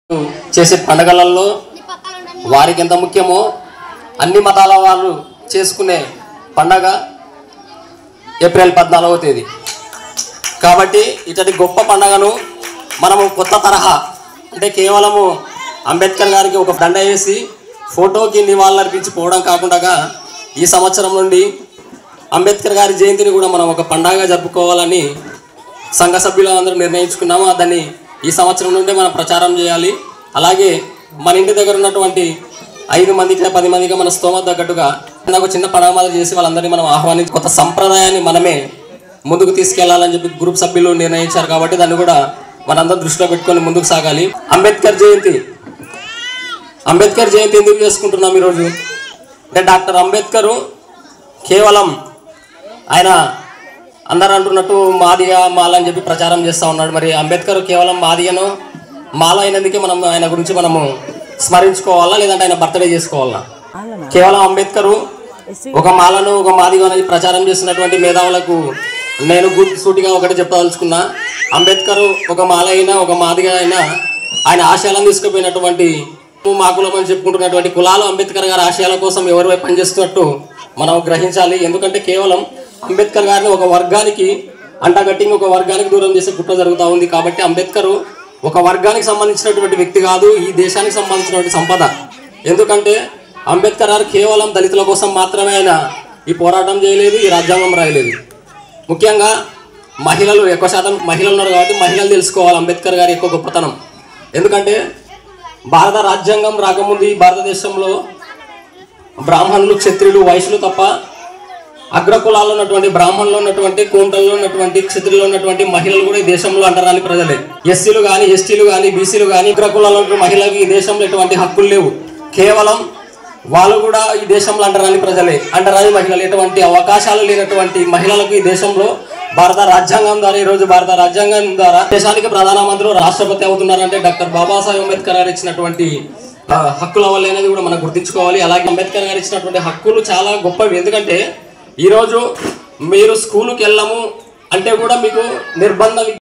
చేసే పండుగలలో వారికి ఎంత ముఖ్యమో అన్ని మతాల వాళ్ళు చేసుకునే పండగ ఏప్రిల్ 14వ తేదీ కాబట్టి ఇతడి గొప్ప పండగను మనము కొత్త తరహా అంటే కేవలము అంబేద్కర్ గారికి ఒక దండ వేసి ఫోటోకి నివాళులర్పించి పోవడం కాకుండా ఈ సంవత్సరం నుండి అంబేద్కర్ గారి జయంతిని కూడా మనం ఒక పండగగా జరుపుకోవాలని సంఘ సభ్యులందరూ నిర్ణయించుకున్నాము. దాన్ని ఈ సంవత్సరం నుండి మనం ప్రచారం చేయాలి. అలాగే మన ఇంటి దగ్గర ఉన్నటువంటి 5 మందికి 10 మందికి మన స్తోమత తగ్గట్టుగా ఒక చిన్న పండుగ చేసి వాళ్ళందరినీ మనం ఆహ్వానించి కొత్త సంప్రదాయాన్ని మనమే ముందుకు తీసుకెళ్లాలని చెప్పి గ్రూప్ సభ్యులు నిర్ణయించారు. కాబట్టి దాన్ని కూడా మనందరూ దృష్టిలో పెట్టుకొని ముందుకు సాగాలి. అంబేద్కర్ జయంతి ఎందుకు చేసుకుంటున్నాం ఈరోజు అంటే డాక్టర్ అంబేద్కర్ కేవలం ఆయన అందరూ అంటున్నట్టు మాదిగా మాల అని చెప్పి ప్రచారం చేస్తూ ఉన్నాడు. మరి అంబేద్కర్ కేవలం మాదిగను మాల అయినందుకే మనం ఆయన గురించి మనము స్మరించుకోవాలా లేదంటే ఆయన బర్త్డే చేసుకోవాలా? కేవలం అంబేద్కర్ ఒక మాలను ఒక మాదిగా అనేది ప్రచారం చేస్తున్నటువంటి మేధావులకు నేను సూటిగా ఒకటి చెప్పదలుచుకున్నా. అంబేద్కర్ ఒక మాల అయినా ఒక మాదిగా అయినా ఆయన ఆశయాలను తీసుకుపోయినటువంటి మా కులం అని చెప్పుకుంటున్నటువంటి కులాలు అంబేద్కర్ గారి ఆశయాల కోసం ఎవరివై పనిచేస్తున్నట్టు మనం గ్రహించాలి. ఎందుకంటే కేవలం అంబేద్కర్ గారిని ఒక వర్గానికి అంటగట్టి ఒక వర్గానికి దూరం చేసే కుట్ర జరుగుతూ ఉంది. కాబట్టి అంబేద్కర్ ఒక వర్గానికి సంబంధించినటువంటి వ్యక్తి కాదు, ఈ దేశానికి సంబంధించినటువంటి సంపద. ఎందుకంటే అంబేద్కర్ గారు కేవలం దళితుల కోసం మాత్రమే ఆయన ఈ పోరాటం చేయలేదు, ఈ రాజ్యాంగం రాయలేదు. ముఖ్యంగా మహిళలు ఎక్కువ శాతం మహిళలు ఉన్నారు కాబట్టి మహిళలు తెలుసుకోవాలి అంబేద్కర్ గారి ఎక్కువ గొప్పతనం. ఎందుకంటే భారత రాజ్యాంగం రాకముందు భారతదేశంలో బ్రాహ్మణులు క్షత్రియులు వైశ్యులు తప్ప అగ్రకులాల్లో ఉన్నటువంటి బ్రాహ్మణులు ఉన్నటువంటి కోంటల్లో ఉన్నటువంటి క్షత్రియులు ఉన్నటువంటి మహిళలు కూడా ఈ దేశంలో అంటరాని ప్రజలే. ఎస్సీలు కానీ ఎస్టీలు కానీ బీసీలు కానీ అగ్రకులాల్లో ఉన్న మహిళలకు ఈ దేశంలో ఎటువంటి హక్కులు లేవు. కేవలం వాళ్ళు కూడా ఈ దేశంలో అంటరాని ప్రజలే, అంటరాని మహిళలు. ఎటువంటి అవకాశాలు లేనటువంటి మహిళలకు ఈ దేశంలో భారత రాజ్యాంగం ద్వారా ఈరోజు భారత రాజ్యాంగం ద్వారా దేశానికి ప్రధానమంత్రులు రాష్ట్రపతి అవుతున్నారంటే డాక్టర్ బాబాసాహెబ్ అంబేద్కర్ గారు ఇచ్చినటువంటి హక్కుల వల్ల అనేది కూడా మనం గుర్తించుకోవాలి. అలాగే అంబేద్కర్ గారు ఇచ్చినటువంటి హక్కులు చాలా గొప్పవి. ఎందుకంటే ఈరోజు మీరు స్కూల్కి వెళ్ళము అంటే కూడా మీకు నిర్బంధం